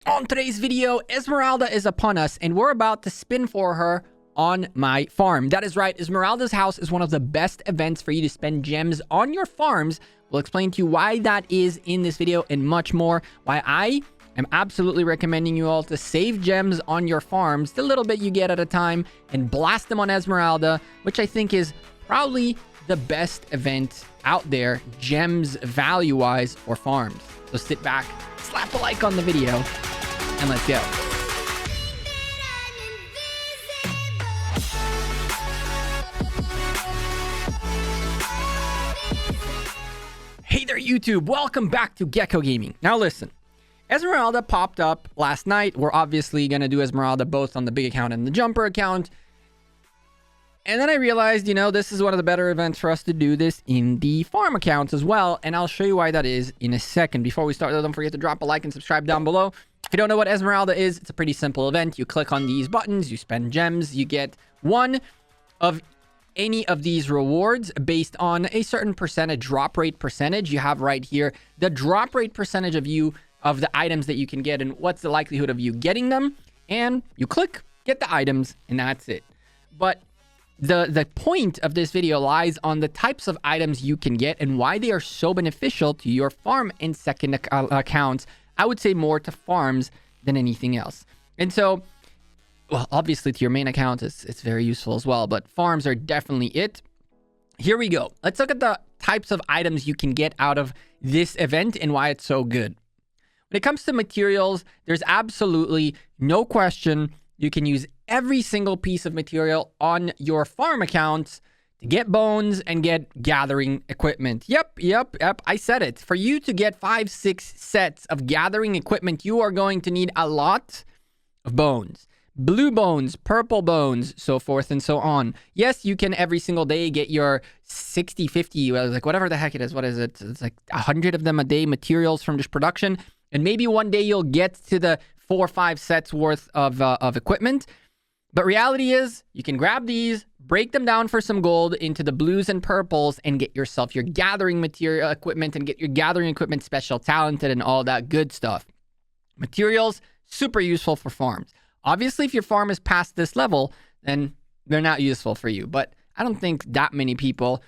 On today's video, Esmeralda is upon us and we're about to spin for her on my farm. That is right, Esmeralda's house is one of the best events for you to spend gems on your farms. We'll explain to you why that is in this video and much more. Why I am absolutely recommending you all to save gems on your farms, the little bit you get at a time, and blast them on Esmeralda, which I think is probably the best event out there, gems value-wise for farms. So sit back, slap a like on the video, and let's go. Hey there, YouTube. Welcome back to Gekko Gaming. Now listen, Esmeralda popped up last night. We're obviously going to do Esmeralda both on the big account and the jumper account. And then I realized, this is one of the better events for us to do this in the farm accounts as well. And I'll show you why that is in a second. Before we start, though, don't forget to drop a like and subscribe down below. If you don't know what Esmeralda is, it's a pretty simple event. You click on these buttons, you spend gems, you get one of any of these rewards based on a certain percentage, drop rate percentage. You have right here the drop rate percentage of the items that you can get and what's the likelihood of you getting them. And you click, get the items, and that's it. But the point of this video lies on the types of items you can get and why they are so beneficial to your farm and second accounts. I would say more to farms than anything else. And so, well, obviously to your main account, it's very useful as well, but farms are definitely it. Here we go. Let's look at the types of items you can get out of this event and why it's so good. When it comes to materials, there's absolutely no question you can use every single piece of material on your farm accounts to get bones and get gathering equipment. Yep. I said it. For you to get 5-6 sets of gathering equipment, you are going to need a lot of bones. Blue bones, purple bones, so forth and so on. Yes, you can every single day get your 60, 50, like whatever the heck it is. What is it? It's like 100 of them a day materials from just production. And maybe one day you'll get to the 4 or 5 sets worth of equipment. But reality is, you can grab these, break them down for some gold into the blues and purples, and get yourself your gathering material equipment and get your gathering equipment special talented and all that good stuff. Materials, super useful for farms. Obviously, if your farm is past this level, then they're not useful for you. But I don't think that many people,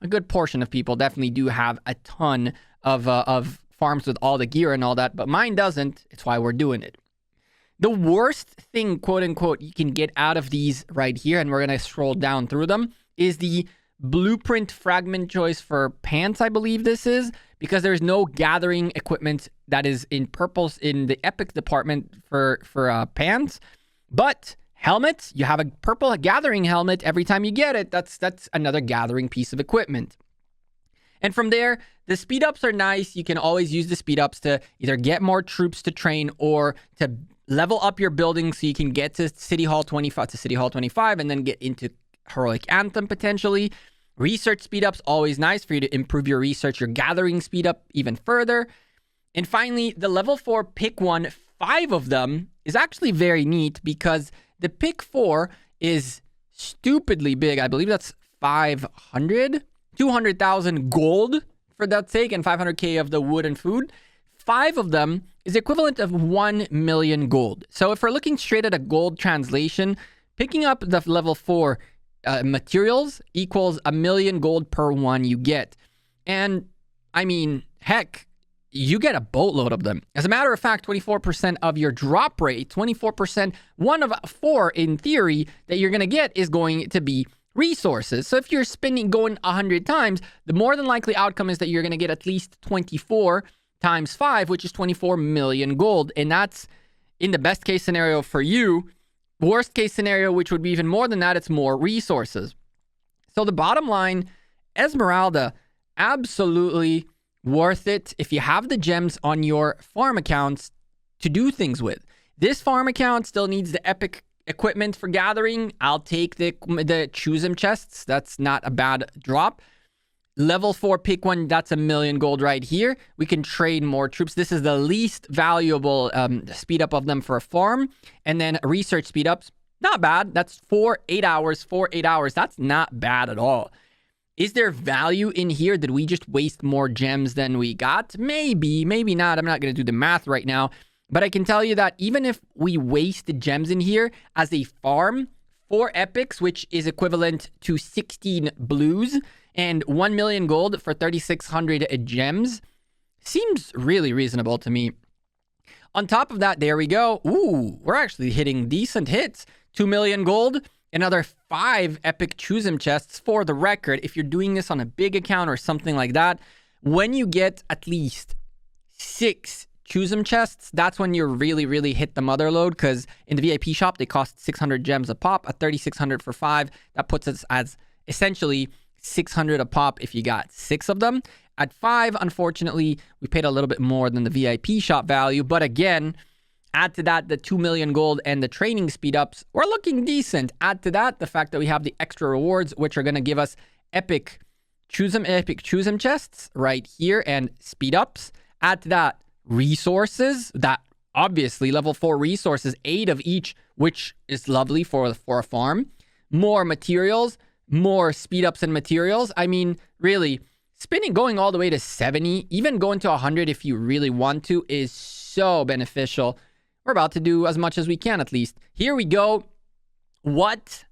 a good portion of people definitely do have a ton of farms with all the gear and all that, but mine doesn't. It's why we're doing it. The worst thing, quote unquote, you can get out of these right here, and we're going to scroll down through them, is the blueprint fragment choice for pants, I believe this is, because there's no gathering equipment that is in purples in the epic department for pants. But helmets, you have a purple gathering helmet every time you get it. That's another gathering piece of equipment. And from there, the speed ups are nice. You can always use the speed ups to either get more troops to train or to level up your building so you can get to City Hall 25 and then get into Heroic Anthem potentially. Research speed ups, always nice for you to improve your research, your gathering speed up even further. And finally, the level 4 pick 1, 5 of them is actually very neat because the pick 4 is stupidly big. I believe that's 200,000 gold for that sake, and 500k of the wood and food. 5 of them is equivalent of 1 million gold. So if we're looking straight at a gold translation, picking up the level 4 materials equals 1 million gold per one you get. And I mean, heck, you get a boatload of them. As a matter of fact, 24% of your drop rate, 24%, one of 4 in theory that you're going to get is going to be resources. So if you're going 100 times, the more than likely outcome is that you're going to get at least 24 times 5, which is 24 million gold. And that's in the best case scenario for you. Worst case scenario, which would be even more than that, it's more resources. So the bottom line, Esmeralda, absolutely worth it if you have the gems on your farm accounts to do things with. This farm account still needs the epic equipment for gathering. I'll take the choose 'em chests. That's not a bad drop. Level 4 pick 1, that's 1 million gold right here. We can trade more troops. This is the least valuable speed up of them for a farm. And then research speed ups, not bad. That's 8 hours. That's not bad at all. Is there value in here? Did we just waste more gems than we got? Maybe, maybe not. I'm not going to do the math right now. But I can tell you that even if we wasted gems in here as a farm, 4 epics, which is equivalent to 16 blues, and 1 million gold for 3,600 gems, seems really reasonable to me. On top of that, there we go. Ooh, we're actually hitting decent hits. 2 million gold, another 5 epic choose 'em chests. For the record, if you're doing this on a big account or something like that, when you get at least 6 choose 'em chests, that's when you really hit the mother load, because in the VIP shop, they cost 600 gems a pop. At 3,600 for 5, that puts us as essentially 600 a pop if you got 6 of them. At 5, unfortunately, we paid a little bit more than the VIP shop value. But again, add to that the 2 million gold and the training speed ups. We're looking decent. Add to that the fact that we have the extra rewards, which are going to give us epic choose 'em chests right here and speed ups. Add to that resources, that obviously level 4 resources, 8 of each, which is lovely for a farm. More materials, more speed ups and materials. I mean, really, spinning, going all the way to 70, even going to 100 if you really want to, is so beneficial. We're about to do as much as we can, at least. Here we go. What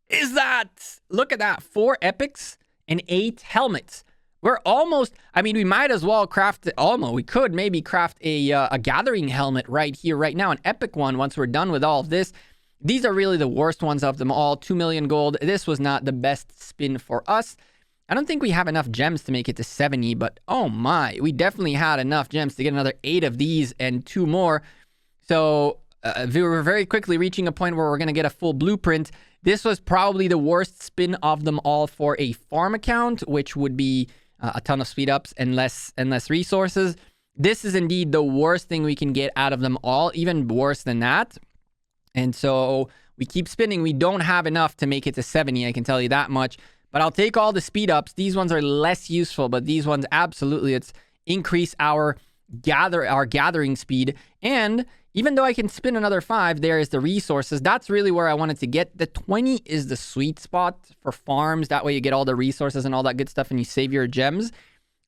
is that? Look at that. 4 epics and 8 helmets. We're almost, I mean, we might as well craft, we could maybe craft a gathering helmet right here, right now, an epic one once we're done with all of this. These are really the worst ones of them all. 2 million gold. This was not the best spin for us. I don't think we have enough gems to make it to 70, but oh my, we definitely had enough gems to get another 8 of these and 2 more. So we were very quickly reaching a point where we're going to get a full blueprint. This was probably the worst spin of them all for a farm account, which would be a ton of speed ups and less resources. This is indeed the worst thing we can get out of them all, even worse than that. And so we keep spinning. We don't have enough to make it to 70, I can tell you that much. But I'll take all the speed ups. These ones are less useful, but these ones absolutely, it's increase our gathering speed. And even though I can spin another 5, there is the resources. That's really where I wanted to get. The 20 is the sweet spot for farms. That way you get all the resources and all that good stuff and you save your gems.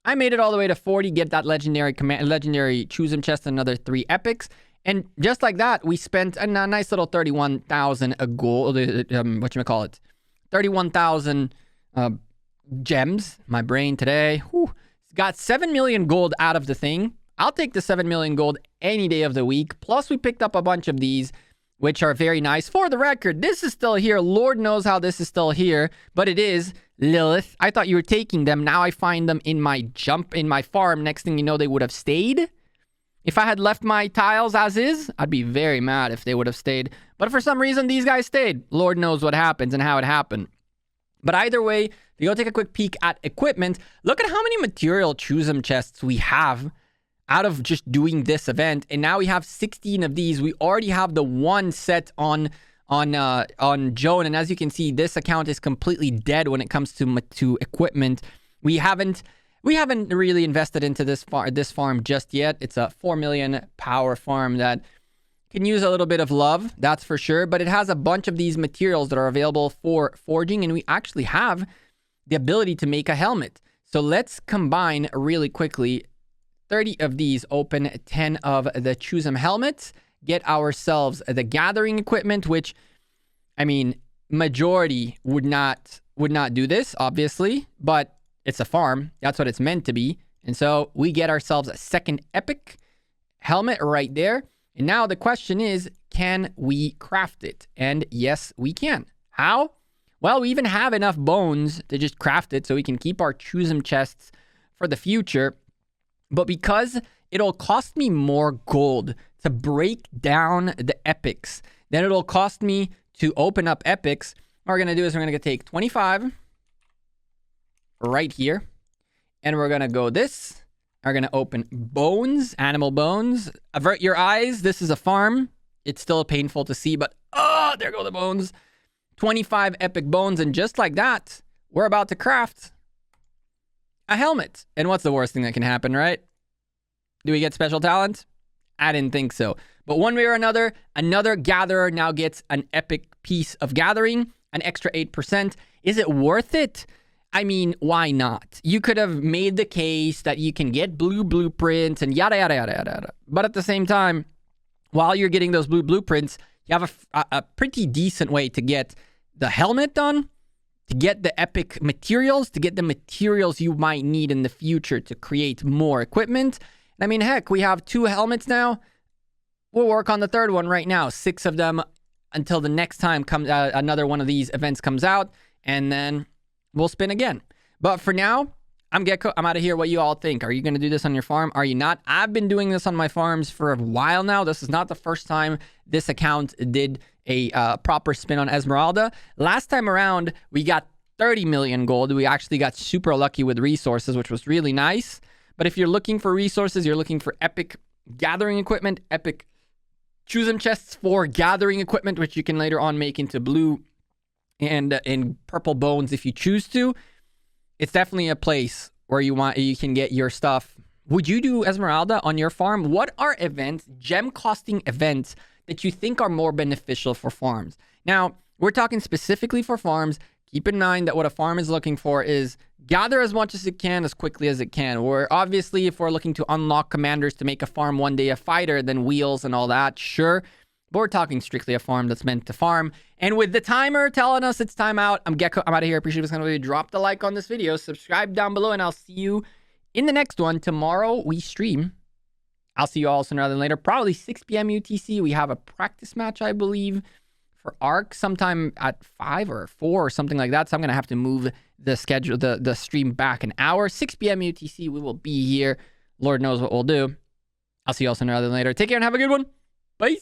I made it all the way to 40, get that legendary choose 'em chest, another 3 epics. And just like that, we spent a nice little 31,000 gold, 31,000 gems. My brain today. Whew. Got 7 million gold out of the thing. I'll take the 7 million gold any day of the week. Plus, we picked up a bunch of these, which are very nice. For the record, this is still here. Lord knows how this is still here, but it is. Lilith, I thought you were taking them. Now I find them in my farm. Next thing you know, they would have stayed. If I had left my tiles as is, I'd be very mad if they would have stayed. But for some reason, these guys stayed. Lord knows what happens and how it happened. But either way, if you go take a quick peek at equipment, look at how many material choose 'em chests we have out of just doing this event. And now we have 16 of these. We already have the one set on Joan. And as you can see, this account is completely dead when it comes to equipment. We haven't really invested into this farm just yet. It's a 4 million power farm that can use a little bit of love, that's for sure. But it has a bunch of these materials that are available for forging, and we actually have the ability to make a helmet. So let's combine really quickly 30 of these, open 10 of the choose 'em helmets, get ourselves the gathering equipment, which, I mean, majority would not do this, obviously, but it's a farm. That's what it's meant to be. And so we get ourselves a second epic helmet right there. And now the question is, can we craft it? And yes, we can. How? Well, we even have enough bones to just craft it so we can keep our choose 'em chests for the future. But because it'll cost me more gold to break down the epics than it'll cost me to open up epics, what we're going to do is we're going to take 25 right here. And we're going to go this. We're going to open bones, animal bones. Avert your eyes. This is a farm. It's still painful to see, but oh, there go the bones. 25 epic bones. And just like that, we're about to craft a helmet. And what's the worst thing that can happen, right? Do we get special talent? I didn't think so. But one way or another gatherer now gets an epic piece of gathering, an extra 8%. Is it worth it? I mean, why not? You could have made the case that you can get blue blueprints and yada, yada, yada, yada. But at the same time, while you're getting those blue blueprints, you have a pretty decent way to get the helmet done, to get the epic materials, to get the materials you might need in the future to create more equipment. I mean, heck, we have 2 helmets now. We'll work on the 3rd one right now. 6 of them until the next time comes another one of these events comes out, and then we'll spin again. But for now, I'm Gekko. I'm out of here. What you all think? Are you going to do this on your farm? Are you not? I've been doing this on my farms for a while now. This is not the first time this account did a proper spin on Esmeralda. Last time around, we got 30 million gold. We actually got super lucky with resources, which was really nice. But if you're looking for resources, you're looking for epic gathering equipment, epic choosing chests for gathering equipment, which you can later on make into blue and in purple bones if you choose to. It's definitely a place where you can get your stuff. Would you do Esmeralda on your farm? What are events, gem costing events, that you think are more beneficial for farms? Now, we're talking specifically for farms. Keep in mind that what a farm is looking for is gather as much as it can, as quickly as it can. Or obviously, if we're looking to unlock commanders to make a farm one day a fighter, then wheels and all that, sure. But we're talking strictly a farm that's meant to farm. And with the timer telling us it's time out, I'm Gekko. I'm out of here. Appreciate this kind of video. Drop the like on this video. Subscribe down below, and I'll see you in the next one. Tomorrow, we stream. I'll see you all sooner rather than later. Probably 6 p.m. UTC. We have a practice match, I believe, for ARC sometime at 5 or 4 or something like that. So I'm going to have to move the schedule, the stream back an hour. 6 p.m. UTC. We will be here. Lord knows what we'll do. I'll see you all sooner rather than later. Take care and have a good one. Bye.